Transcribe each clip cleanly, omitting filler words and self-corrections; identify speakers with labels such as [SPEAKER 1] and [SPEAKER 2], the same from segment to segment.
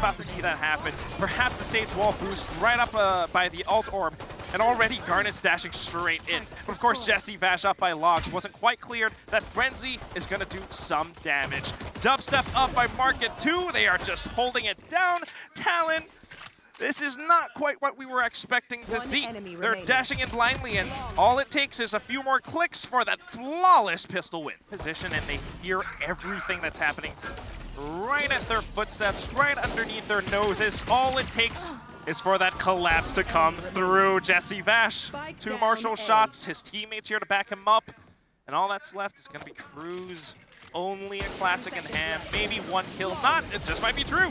[SPEAKER 1] about to see that happen. Perhaps the Sage Wall boost right up by the Alt Orb. And already Garnet's dashing straight in. But of course, Jesse Vash up by Logs wasn't quite cleared. That Frenzy is going to do some damage. Dubstep up by Market 2. They are just holding it down. Talon, this is not quite what we were expecting to see. They're dashing in blindly, and all it takes is a few more clicks for that flawless pistol win. Position, and they hear everything that's happening right at their footsteps, right underneath their noses. All it takes is for that collapse to come through. Jesse Vash, 2 Marshall shots, his teammates here to back him up, and all that's left is going to be Cruz. Only a classic in hand, maybe 1 kill. Not, it just might be true.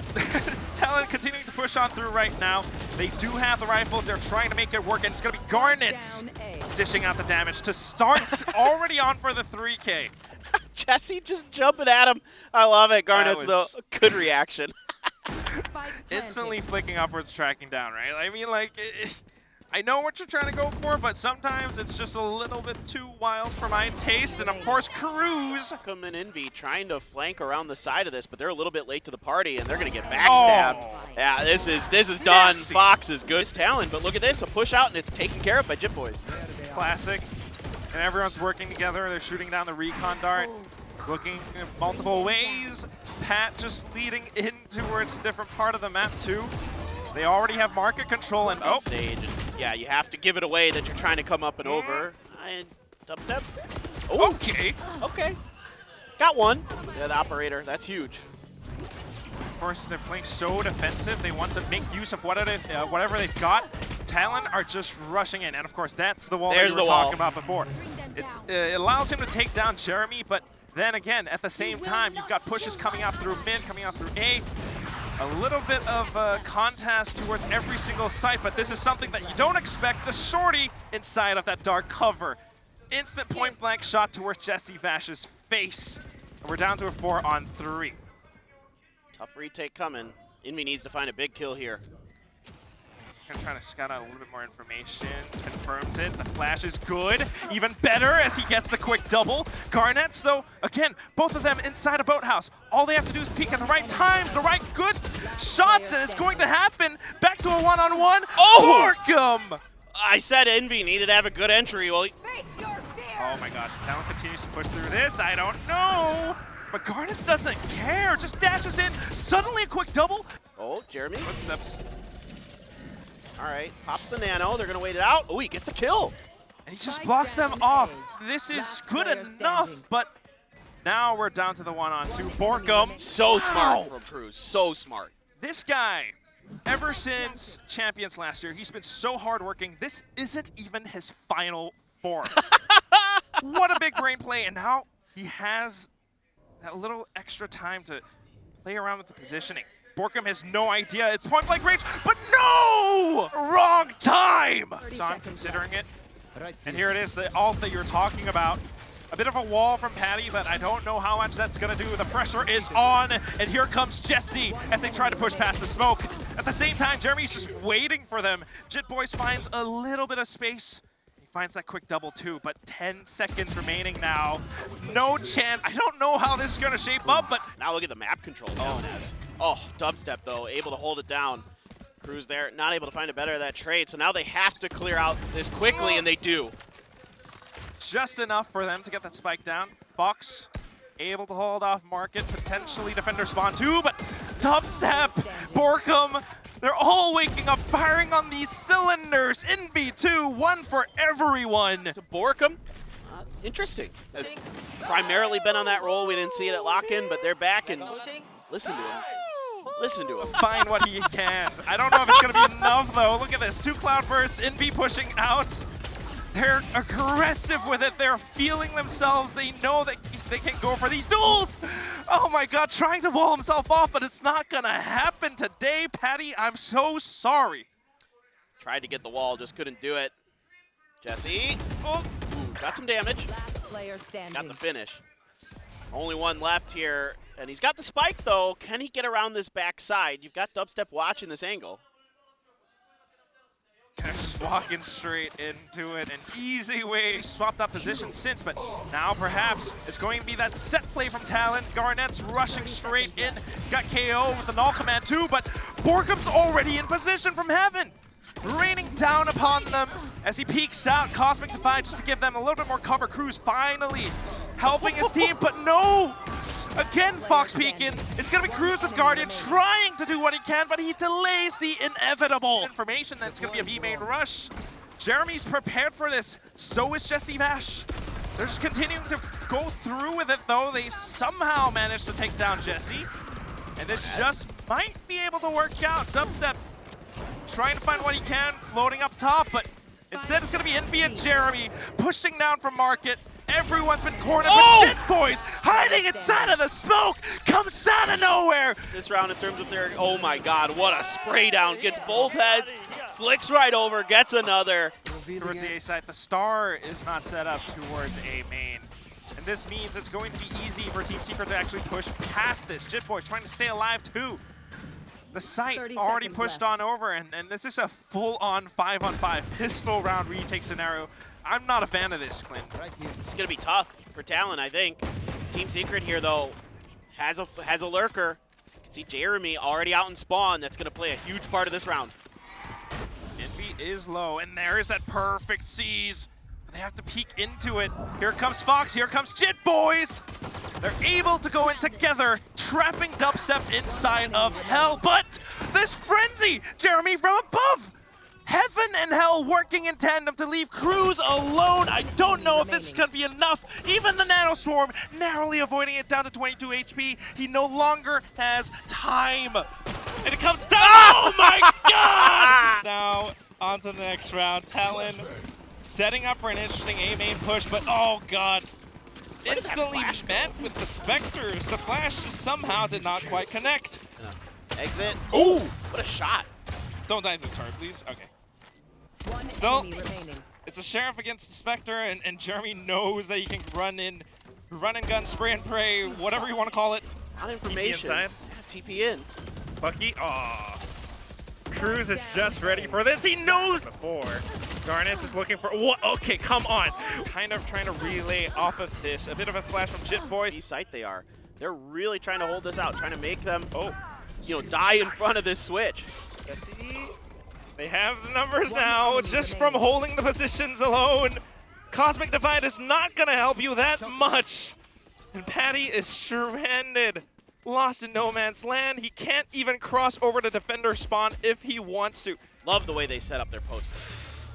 [SPEAKER 1] Talon continuing to push on through right now. They do have the rifles, they're trying to make it work, and it's going to be Garnets dishing out the damage to start. Already on for the 3K.
[SPEAKER 2] Jesse just jumping at him. I love it. Garnet's though, good reaction.
[SPEAKER 1] Instantly flicking upwards, tracking down, right? I mean, like, I know what you're trying to go for, but sometimes it's just a little bit too wild for my taste. And of course, Cruz.
[SPEAKER 2] Coming in, Envy trying to flank around the side of this, but they're a little bit late to the party, and they're going to get backstabbed. Oh. Yeah, this is done.
[SPEAKER 1] Nasty.
[SPEAKER 2] Fox is good. It's Talon, but look at this, a push out, and it's taken care of by Jit Boys.
[SPEAKER 1] Classic. And everyone's working together. They're shooting down the recon dart, looking in multiple ways. Pat just leading in towards a different part of the map too. They already have market control, and oh,
[SPEAKER 2] Sage, and yeah, you have to give it away that you're trying to come up and over. And Dubstep. Oh,
[SPEAKER 1] okay.
[SPEAKER 2] Okay. Got one. Yeah, the operator. That's huge.
[SPEAKER 1] Of course, they're playing so defensive. They want to make use of whatever they've got. Talon are just rushing in, and of course, that's the wall that we were talking about before. It allows him to take down Jeremy, but then again, at the same time, you've got pushes coming out through mid, coming out through A. A little bit of contest towards every single site, but this is something that you don't expect. The shorty inside of that dark cover. Instant point-blank shot towards Jesse Vash's face. And we're down to a 4-on-3.
[SPEAKER 2] Tough retake coming. Envy needs to find a big kill here.
[SPEAKER 1] Trying to scout out a little bit more information. Confirms it. The flash is good. Even better as he gets the quick double. Garnets, though, again, both of them inside a boathouse. All they have to do is peek at the right times, the right good shots, and it's going to happen. Back to a 1-on-1.
[SPEAKER 2] Oh!
[SPEAKER 1] Borkum!
[SPEAKER 2] I said Envy needed to have a good entry. Well,
[SPEAKER 1] oh my gosh, Talon continues to push through this. I don't know. But Garnets doesn't care. Just dashes in. Suddenly a quick double.
[SPEAKER 2] Oh, Jeremy.
[SPEAKER 1] Footsteps.
[SPEAKER 2] All right, pops the nano. They're going to wait it out. Oh, he gets the kill.
[SPEAKER 1] And he just blocks them off. This is good enough, but now we're down to the 1-on-2. Borkum.
[SPEAKER 2] So smart from Cruz. So smart.
[SPEAKER 1] This guy, ever since Champions last year, he's been so hardworking. This isn't even his final form. What a big brain play, and now he has that little extra time to play around with the positioning. Borkum has no idea. It's point-blank range, but no! Wrong time! So I'm considering it. And here it is, the ult that you're talking about. A bit of a wall from Patty, but I don't know how much that's going to do. The pressure is on, and here comes Jesse as they try to push past the smoke. At the same time, Jeremy's just waiting for them. Jit Boys finds a little bit of space. He finds that quick double too, but 10 seconds remaining now. No chance. I don't know how this is going to shape up, but
[SPEAKER 2] now look at the map control Talon has. Oh, Dubstep though, able to hold it down. Cruz there, not able to find a better of that trade, so now they have to clear out this quickly, and they do.
[SPEAKER 1] Just enough for them to get that spike down. Fox able to hold off Market, potentially defender spawn too, but Dubstep, Borkum, they're all waking up, firing on these cylinders. In V2, one for everyone.
[SPEAKER 2] To Borkum, interesting. Has primarily been on that role. We didn't see it at lock-in, but they're back, and listen to him. Listen to him.
[SPEAKER 1] Find what he can. I don't know if it's going to be enough, though. Look at this. 2 cloud bursts, Envy pushing out. They're aggressive with it. They're feeling themselves. They know that they can go for these duels. Oh my God, trying to wall himself off, but it's not going to happen today. Patty, I'm so sorry.
[SPEAKER 2] Tried to get the wall, just couldn't do it. Jesse. Oh, got some damage. Got the finish. Only one left here. And he's got the spike, though. Can he get around this backside? You've got Dubstep watching this angle.
[SPEAKER 1] There's Just walking straight into it. An easy way. Swapped up position since, but now perhaps it's going to be that set play from Talon. Garnett's rushing straight in. Got KO with the null command too, but Borkum's already in position from heaven. Raining down upon them as he peeks out. Cosmic Divide just to give them a little bit more cover. Cruz finally helping his team, but no! Again, Fox peeking. It's going to be Cruz with Guardian trying to do what he can, but he delays the inevitable. Information that it's going to be a B main rush. Jeremy's prepared for this. So is Jesse Vash. They're just continuing to go through with it, though. They somehow managed to take down Jesse. And this just might be able to work out. Dubstep trying to find what he can, floating up top, but instead it's going to be Envy and Jeremy pushing down from Market. Everyone's been cornered, but Shit Boys hiding inside of the smoke comes out of nowhere.
[SPEAKER 2] This round in terms of their, oh my god, what a spray down. Gets both heads, flicks right over, gets another.
[SPEAKER 1] Towards the A side, the star is not set up towards A main. And this means it's going to be easy for Team Secret to actually push past this. Jit Boys trying to stay alive too. The site already pushed on over, and this is a full-on 5-on-5 pistol round retake scenario. I'm not a fan of this, Clint.
[SPEAKER 2] It's going to be tough for Talon, I think. Team Secret here, though, has a lurker. See Jeremy already out in spawn. That's going to play a huge part of this round.
[SPEAKER 1] Envy is low, and there is that perfect seize. They have to peek into it. Here comes Fox, here comes Jit Boys. They're able to go in together, trapping Dubstep inside of Hell, but this frenzy, Jeremy from above. Heaven and Hell working in tandem to leave Cruz alone. I don't know if this is going to be enough. Even the Nano Swarm narrowly avoiding it down to 22 HP. He no longer has time. And it comes down. Oh my god! Now, on to the next round. Talon setting up for an interesting A main push, but oh god. Instantly met with the Spectres. The flash just somehow did not quite connect.
[SPEAKER 2] Exit.
[SPEAKER 1] Ooh!
[SPEAKER 2] What a shot.
[SPEAKER 1] Don't die to the turret, please. Okay. Still, it's a Sheriff against the Spectre, and Jeremy knows that he can run and gun, spray and pray, whatever you want to call it.
[SPEAKER 2] Not information. TP inside. Yeah, TP in.
[SPEAKER 1] Bucky, aw. Cruz is just ready for this. He knows before. Garnet is looking for, what? Okay, come on. Kind of trying to relay off of this. A bit of a flash from Jit Boys.
[SPEAKER 2] Site they are. They're really trying to hold this out, trying to make them, die in front of this switch.
[SPEAKER 1] See, they have the numbers now, just from holding the positions alone. Cosmic Divide is not going to help you that much. And Patty is stranded, lost in no man's land. He can't even cross over to defender spawn if he wants to.
[SPEAKER 2] Love the way they set up their post.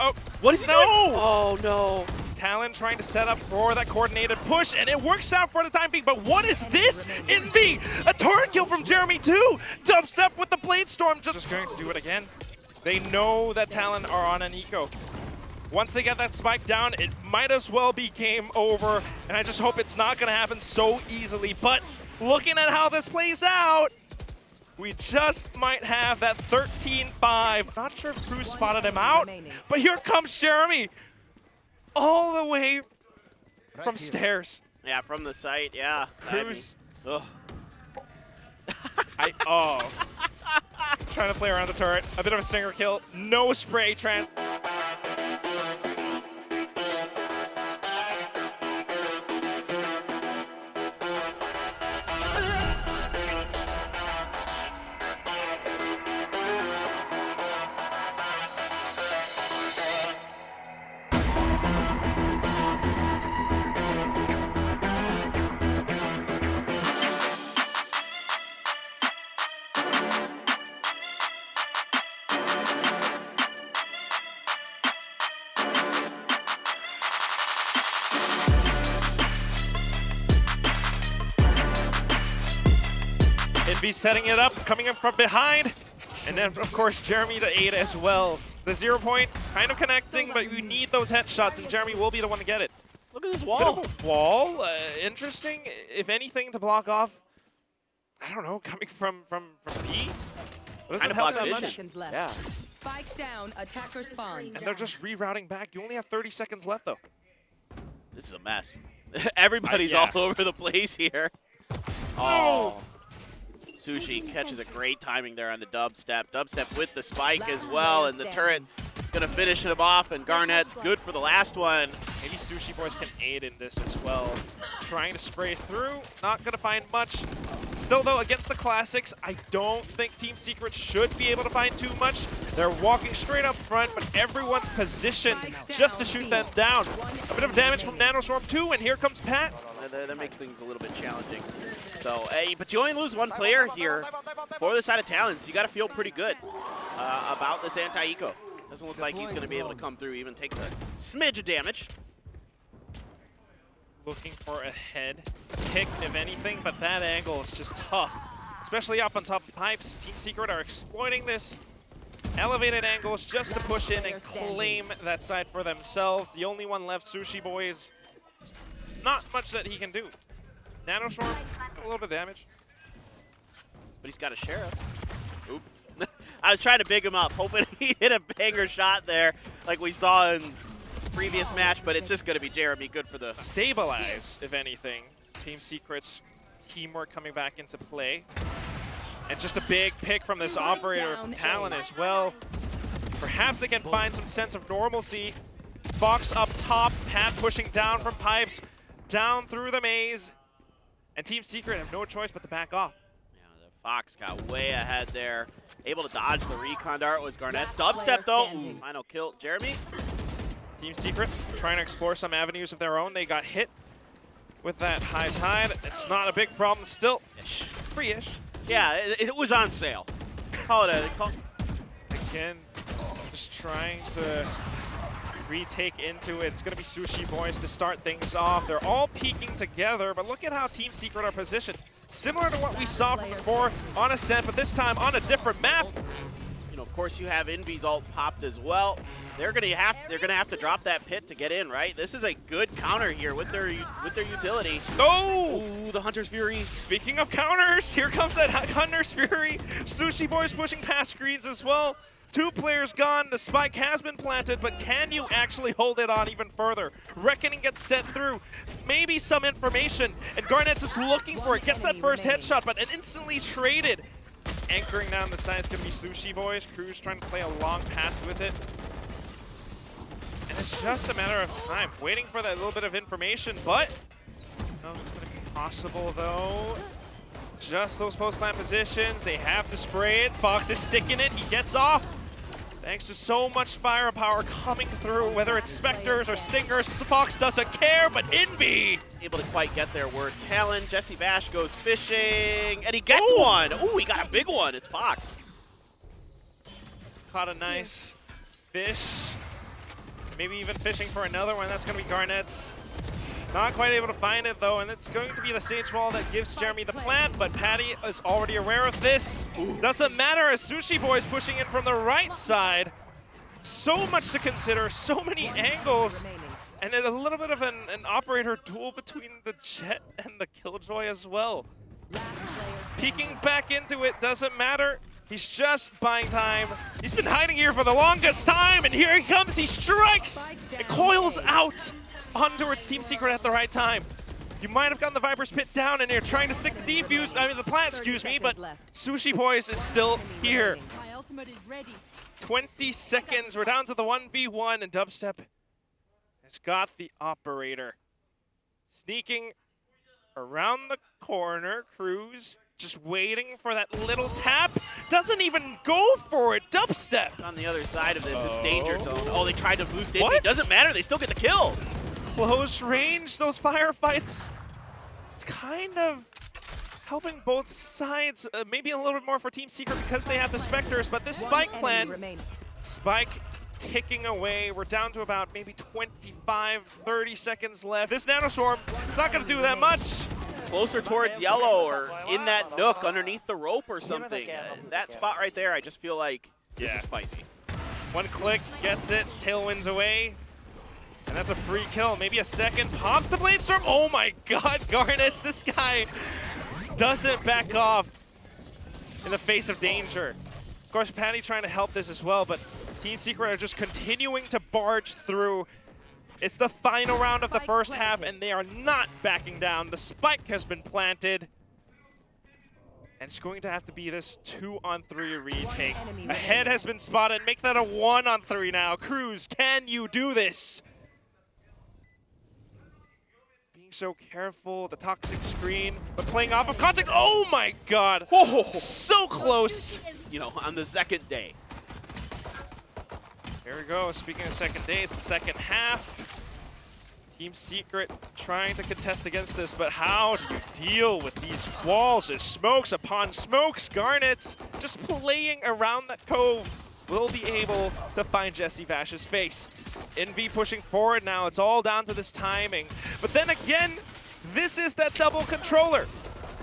[SPEAKER 1] Oh,
[SPEAKER 2] what is he doing? Oh no.
[SPEAKER 1] Talon trying to set up for that coordinated push, and it works out for the time being, but what is this? Envy! A turret kill from Jeremy too! Dubstep with the Blade Storm just going to do it again. They know that Talon are on an eco. Once they get that spike down, it might as well be game over, and I just hope it's not going to happen so easily, but looking at how this plays out, we just might have that 13-5. Not sure if Cruz spotted him out, but here comes Jeremy. All the way from stairs.
[SPEAKER 2] Yeah, from the site, yeah.
[SPEAKER 1] Cruz.
[SPEAKER 2] Ugh.
[SPEAKER 1] Trying to play around the turret. A bit of a stinger kill. No spray trans. Envy setting it up, coming up from behind. And then, of course, Jeremy to aid as well. The 0 point, kind of connecting, but you need those headshots, and Jeremy will be the one to get it.
[SPEAKER 2] Look at this wall.
[SPEAKER 1] Wall, interesting. If anything, to block off, I don't know, coming from B. Doesn't help that much.
[SPEAKER 2] Yeah.
[SPEAKER 3] Spike down, attacker spawn.
[SPEAKER 1] And they're just rerouting back. You only have 30 seconds left, though.
[SPEAKER 2] This is a mess. Everybody's all over the place here. Oh. Sushi catches a great timing there on the dubstep. Dubstep with the spike as well, and the turret Gonna finish him off, and Garnett's good for the last one.
[SPEAKER 1] Maybe Sushi Boys can aid in this as well. Trying to spray through, not gonna find much. Still though, against the Classics, I don't think Team Secret should be able to find too much. They're walking straight up front, but everyone's positioned just to shoot them down. A bit of damage from Nanoswarm too, and here comes Pat.
[SPEAKER 2] That makes things a little bit challenging. So, but you only lose one player here for the side of Talon, so you gotta feel pretty good about this anti-eco. Doesn't look like he's gonna be able to come through, even takes a smidge of damage.
[SPEAKER 1] Looking for a head pick, if anything, but that angle is just tough. Especially up on top of pipes. Team Secret are exploiting this elevated angles just to push in and claim that side for themselves. The only one left, Sushi Boys. Not much that he can do. Nanoswarm, a little bit of damage.
[SPEAKER 2] But he's got a Sheriff. Oop. I was trying to big him up, hoping he hit a banger shot there like we saw in previous match, but it's just going to be Jeremy. Good for the
[SPEAKER 1] stabilize, if anything. Team Secret's teamwork coming back into play. And just a big pick from this operator from Talon as well. Perhaps they can find some sense of normalcy. Fox up top, Pat pushing down from pipes, down through the maze. And Team Secret have no choice but to back off.
[SPEAKER 2] Yeah, the Fox got way ahead there. Able to dodge the recon dart was Garnett's dubstep though. Ooh, final kill. Jeremy?
[SPEAKER 1] Team Secret trying to explore some avenues of their own. They got hit with that high tide. It's not a big problem still. Free-ish.
[SPEAKER 2] Yeah, it was on sale. Call it a call.
[SPEAKER 1] Again, just trying to retake into it. It's going to be Sushi Boys to start things off. They're all peeking together, but look at how Team Secret are positioned. Similar to what we saw from before on Ascent, but this time on a different map.
[SPEAKER 2] You know, of course, you have Envy's ult popped as well. They're gonna have to drop that pit to get in, right? This is a good counter here with their utility.
[SPEAKER 1] Oh!
[SPEAKER 2] Ooh, the Hunter's Fury.
[SPEAKER 1] Speaking of counters, here comes that Hunter's Fury. Sushi Boys pushing past screens as well. 2 players gone, the spike has been planted, but can you actually hold it on even further? Reckoning gets set through, maybe some information, and Garnett's just looking for it, gets that first headshot, but instantly traded. Anchoring down the side is going to be Sushi Boys. Cruz trying to play a long pass with it. And it's just a matter of time, waiting for that little bit of information, but no, it's going to be possible though. Just those post-plant positions, they have to spray it. Fox is sticking it, he gets off. Thanks to so much firepower coming through, whether it's Spectres or Stingers, Fox doesn't care, but Envy!
[SPEAKER 2] Able to quite get there word Talon. Jesse Bash goes fishing, and he gets one! Ooh, he got a big one, it's Fox.
[SPEAKER 1] Caught a nice fish. Maybe even fishing for another one, that's gonna be Garnett's. Not quite able to find it though, and it's going to be the Sage Wall that gives Jeremy the plant, but Patty is already aware of this. Doesn't matter as Sushi Boy's pushing in from the right side. So much to consider, so many angles, and then a little bit of an operator duel between the Jet and the Killjoy as well. Peeking back into it, doesn't matter. He's just buying time. He's been hiding here for the longest time, and here he comes, he strikes! It coils out! On towards Team Secret at the right time. You might have gotten the Viper's Pit down and you're trying to stick the defuse, the plant, excuse me, but Sushi Boys is still here. 20 seconds, we're down to the 1v1 and Dubstep has got the operator. Sneaking around the corner, Cruz just waiting for that little tap. Doesn't even go for it, Dubstep.
[SPEAKER 2] On the other side of this, it's Danger Zone. Oh, they tried to boost it.
[SPEAKER 1] What?
[SPEAKER 2] It doesn't matter, they still get the kill.
[SPEAKER 1] Close range, those firefights. It's kind of helping both sides. Maybe a little bit more for Team Secret because they have the Spectres, but this spike plan, spike ticking away. We're down to about maybe 25, 30 seconds left. This Nanoswarm is not going to do that much.
[SPEAKER 2] Closer towards yellow or in that nook underneath the rope or something. That spot right there, I just feel like this is spicy.
[SPEAKER 1] One click, gets it, tailwinds away. And that's a free kill, maybe a second, pops the Blade Storm. Oh my God, Garnett's, this guy doesn't back off in the face of danger. Of course, Patty trying to help this as well, but Team Secret are just continuing to barge through. It's the final round of the first half, and they are not backing down. The spike has been planted. And it's going to have to be this 2-on-3 retake. A head has been spotted. Make that a 1-on-3 now. Cruz, can you do this? Being so careful, the toxic screen, but playing off of contact. Oh my god! Oh, so close!
[SPEAKER 2] You know, on the second day.
[SPEAKER 1] Here we go. Speaking of second day, it's the second half. Team Secret trying to contest against this, but how do you deal with these walls? There's smokes upon smokes. Garnets just playing around that cove will be able to find Jesse Vash's face. Envy pushing forward now. It's all down to this timing. But then again, this is that double controller.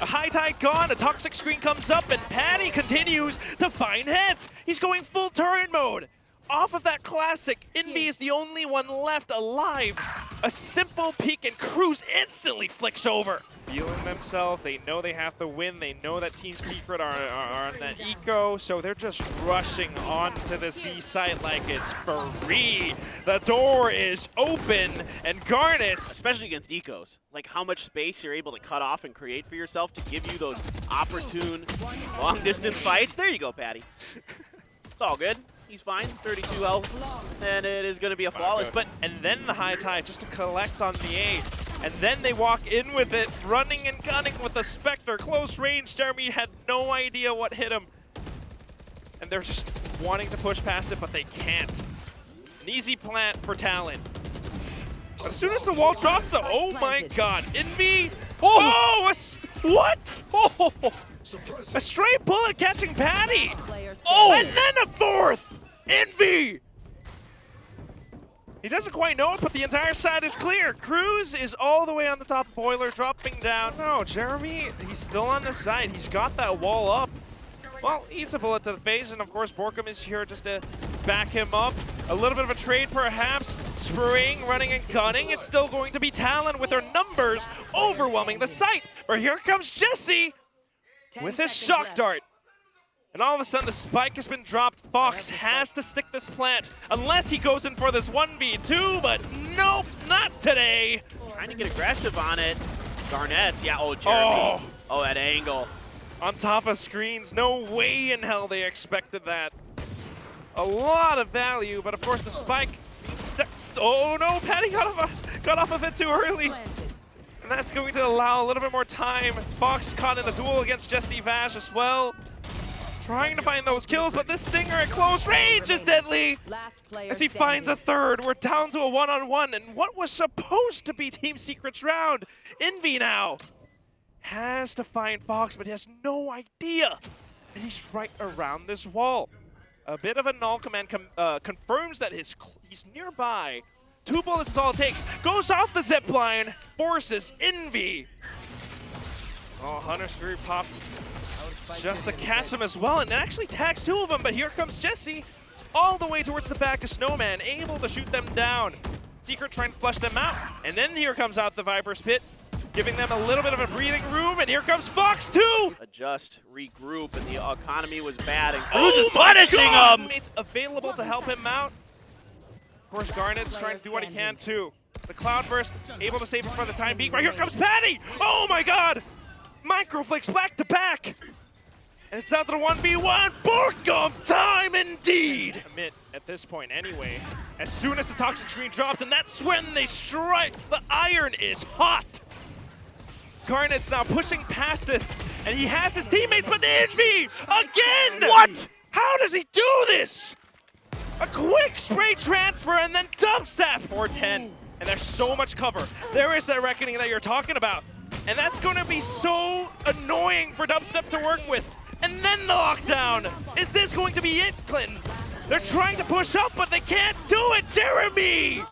[SPEAKER 1] A high tide gone, a toxic screen comes up, and Patty continues to find heads. He's going full turret mode. Off of that classic, Envy is the only one left alive. A simple peek and Cruz instantly flicks over. Feeling themselves, they know they have to win. They know that Team Secret are on that eco, so they're just rushing onto this B site like it's free. The door is open, and Garnets,
[SPEAKER 2] especially against ecos, like how much space you're able to cut off and create for yourself to give you those opportune long-distance fights. There you go, Patty. It's all good. He's fine, 32 health, and it is going to be a flawless. But
[SPEAKER 1] and then the high tide just to collect on the A, and then they walk in with it, running and gunning with the Spectre. Close range, Jeremy had no idea what hit him, and they're just wanting to push past it, but they can't. An easy plant for Talon. As soon as the wall drops, though, oh my god, Envy! Oh, what? Oh, a straight bullet catching Patty! Oh, and then a fourth! Envy! He doesn't quite know it, but the entire side is clear. Cruz is all the way on the top boiler, dropping down. No, Jeremy, he's still on the side. He's got that wall up. Well, he eats a bullet to the face, and of course, Borkum is here just to back him up. A little bit of a trade, perhaps. Spraying, running, and gunning. It's still going to be Talon with her numbers overwhelming the site. But here comes Jesse with his shock dart. And all of a sudden, the spike has been dropped. Fox has to stick this plant, unless he goes in for this 1v2, but nope, not today.
[SPEAKER 2] Trying to get aggressive on it. Garnets, yeah, oh, Jeremy. Oh, that angle.
[SPEAKER 1] On top of screens, no way in hell they expected that. A lot of value, but of course the spike being stuck. Oh no, Patty got off of it too early. And that's going to allow a little bit more time. Fox caught in a duel against Jesse Vash as well. Trying to find those kills, but this stinger at close range is deadly. As he finds a third, we're down to a 1-on-1, and what was supposed to be Team Secret's round, Envy now has to find Fox, but he has no idea that he's right around this wall. A bit of a null command confirms that he's nearby. 2 bullets is all it takes. Goes off the zip line, forces Envy. Oh, Hunter Screw popped just to catch him as well, and it actually tags 2 of them, but here comes Jesse all the way towards the back of Snowman, able to shoot them down. Secret trying to flush them out, and then here comes out the Viper's Pit, giving them a little bit of a breathing room, and here comes Fox too!
[SPEAKER 2] Adjust, regroup, and the economy was bad, and Cruz is punishing him!
[SPEAKER 1] It's available to help him out. Of course, Garnet's trying to do what he can too. The Cloudburst able to save him for the time being. Right here comes Patty! Oh my god! Microflicks back to back! And it's down to the 1v1. Borkum time indeed! Admit at this point anyway, as soon as the toxic screen drops, and that's when they strike, the iron is hot! Garnet's now pushing past this, and he has his teammates, but Envy again! What? How does he do this? A quick spray transfer and then dubstep! 410, and there's so much cover. There is that reckoning that you're talking about. And that's going to be so annoying for dubstep to work with. And then the lockdown! Is this going to be it, Clinton? They're trying to push up, but they can't do it, Jeremy!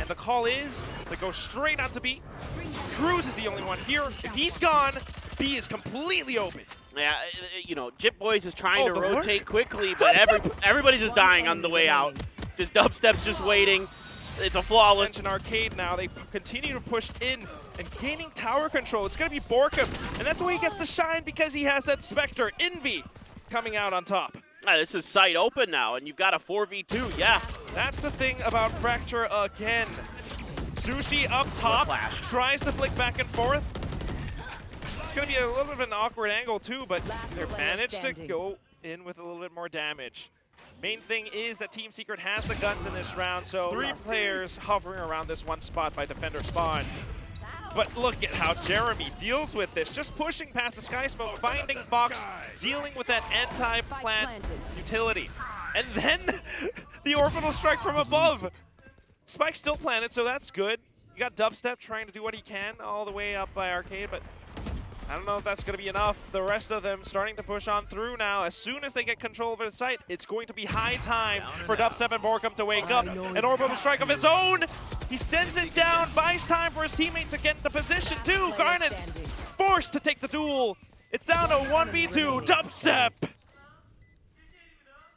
[SPEAKER 1] The call is to go straight out to B. Cruz is the only one here. If he's gone, B is completely open.
[SPEAKER 2] Yeah, you know, Jit Boys is trying to
[SPEAKER 1] the
[SPEAKER 2] rotate
[SPEAKER 1] work.
[SPEAKER 2] quickly, but everybody's just dying on the way out. Just Dubstep's just waiting. It's a flawless.
[SPEAKER 1] Mention Arcade now. They continue to push in and gaining tower control. It's going to be Borkum, and that's where he gets to shine because he has that Spectre, Envy, coming out on top.
[SPEAKER 2] This is site open now, and you've got a 4v2, yeah.
[SPEAKER 1] That's the thing about Fracture again. Sushi up top, tries to flick back and forth. It's going to be a little bit of an awkward angle too, but they managed to go in with a little bit more damage. Main thing is that Team Secret has the guns in this round, so 3 players hovering around this one spot by defender spawn. But look at how Jeremy deals with this, just pushing past the Sky Smoke, finding Fox, dealing with that anti-plant utility. And then the orbital strike from above. Spike still planted, so that's good. You got Dubstep trying to do what he can all the way up by Arcade, but I don't know if that's going to be enough. The rest of them starting to push on through now. As soon as they get control over the site, it's going to be high time for Dubstep and Borkum to wake up. An orbital strike of his own. He sends it down, buys time for his teammate to get into position too. Garnet's forced to take the duel. It's down to 1v2. Dubstep.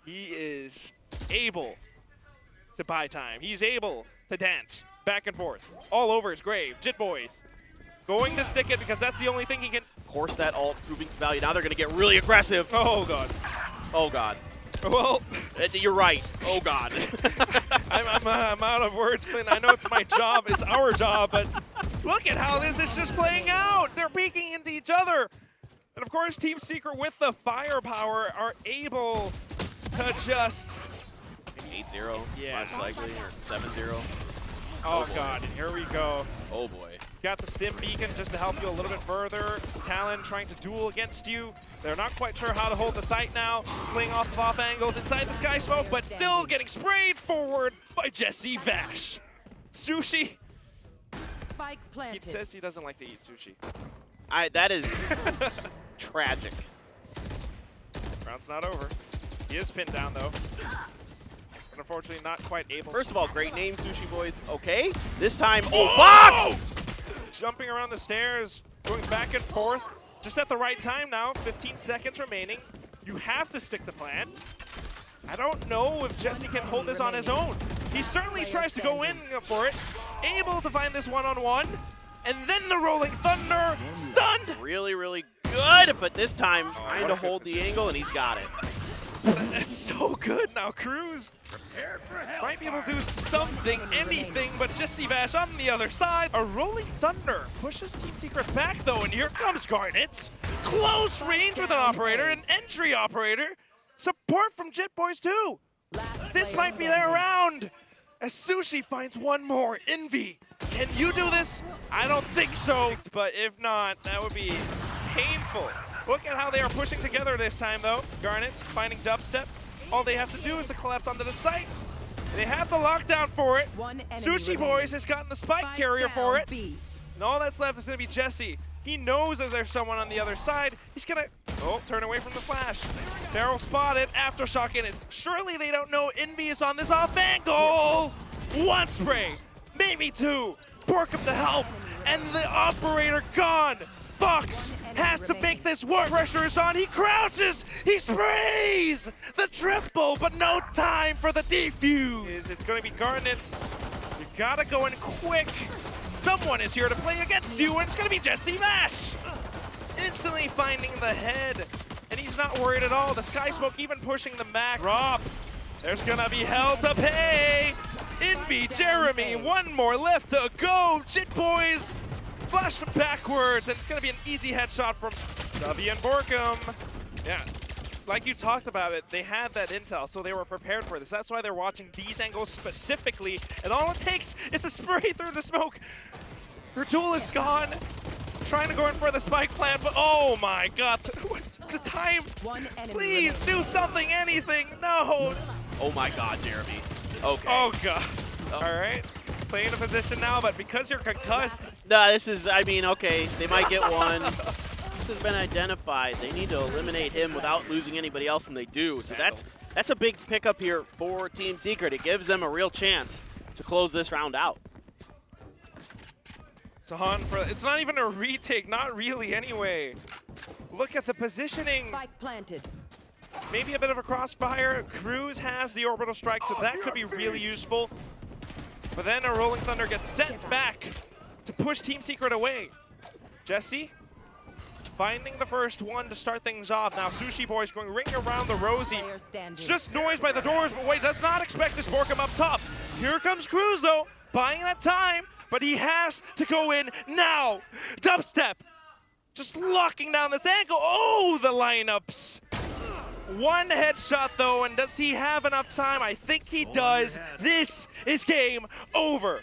[SPEAKER 1] He is able to buy time. He's able to dance back and forth all over his grave. Jit Boys going to stick it because that's the only thing he can.
[SPEAKER 2] Of course, that ult proving some value. Now they're going to get really aggressive.
[SPEAKER 1] Oh, God.
[SPEAKER 2] Oh, God.
[SPEAKER 1] Well,
[SPEAKER 2] you're right. Oh, God.
[SPEAKER 1] I'm out of words, Clint. I know it's my job. It's our job. But look at how this is just playing out. They're peeking into each other. And, of course, Team Secret with the firepower are able to just...
[SPEAKER 2] 8-0, most likely, or 7-0.
[SPEAKER 1] Oh, God. Here we go.
[SPEAKER 2] Oh, boy.
[SPEAKER 1] Got the stim beacon just to help you a little bit further. Talon trying to duel against you. They're not quite sure how to hold the site now. Playing off angles inside the Sky Smoke, but still getting sprayed forward by Jesse Vash. Sushi.
[SPEAKER 3] Spike planted.
[SPEAKER 1] He says he doesn't like to eat sushi.
[SPEAKER 2] That is tragic.
[SPEAKER 1] Round's not over. He is pinned down though. But unfortunately not quite able.
[SPEAKER 2] First of all, great name, Sushi Boys. Okay. This time, Fox!
[SPEAKER 1] Jumping around the stairs, going back and forth. Just at the right time now, 15 seconds remaining. You have to stick the plant. I don't know if Jesse can hold this on his own. He certainly tries to go in for it. Able to find this one-on-one. And then the Rolling Thunder, stunned!
[SPEAKER 2] Really, really good, but this time trying to hold the angle, and he's got it.
[SPEAKER 1] That's so good. Now Cruz might be able to do something, anything, but Jesse Vash on the other side. A Rolling Thunder pushes Team Secret back though, and here comes Garnet. Close range with an operator, an entry operator. Support from Jit Boys too. This might be their round. As Sushi finds one more. Envy, can you do this? I don't think so, but if not, that would be painful. Look at how they are pushing together this time, though. Garnet finding Dubstep. All they have to do is to collapse onto the site. They have the lockdown for it. Sushi Boys has gotten the spike carrier for it. And all that's left is going to be Jesse. He knows that there's someone on the other side. He's going to turn away from the flash. Barrel spotted. Aftershock in it. Surely they don't know Envy is on this off angle. One spray, maybe two. Borkum to help. And the operator gone. Fox has to make this work. Pressure is on. He crouches. He sprays the triple, but no time for the defuse. It's going to be Garnet's. You got to go in quick. Someone is here to play against you, and it's going to be Jesse Vash. Instantly finding the head, and he's not worried at all. The Sky Smoke even pushing them back. Rob, there's going to be hell to pay. Envy, Jeremy, one more left to go. Jit Boys. Flash them backwards, and it's going to be an easy headshot from W and Borkum. Yeah, like you talked about it, they had that intel, so they were prepared for this. That's why they're watching these angles specifically, and all it takes is a spray through the smoke. Her duel is gone. Trying to go in for the spike plant, but oh my God, the time. Please do something, anything. No.
[SPEAKER 2] Oh my God, Jeremy. Okay.
[SPEAKER 1] Oh God. All right. Playing a position now, but because you're concussed.
[SPEAKER 2] Nah, this is, I mean, okay, they might get one. This has been identified. They need to eliminate him without losing anybody else, and they do. So that's a big pickup here for Team Secret. It gives them a real chance to close this round out.
[SPEAKER 1] It's not even a retake, not really anyway. Look at the positioning.
[SPEAKER 3] Spike planted.
[SPEAKER 1] Maybe a bit of a crossfire. Cruz has the orbital strike, so that could be really useful. But then a Rolling Thunder gets sent back to push Team Secret away. Jesse finding the first one to start things off. Now Sushi Boy's going ring around the Rosie. Just noise by the doors, but wait, does not expect to spark him up top. Here comes Cruz though, buying that time, but he has to go in now. Dubstep, just locking down this angle. Oh, the lineups. One headshot though, and does he have enough time? I think he does. This is game over.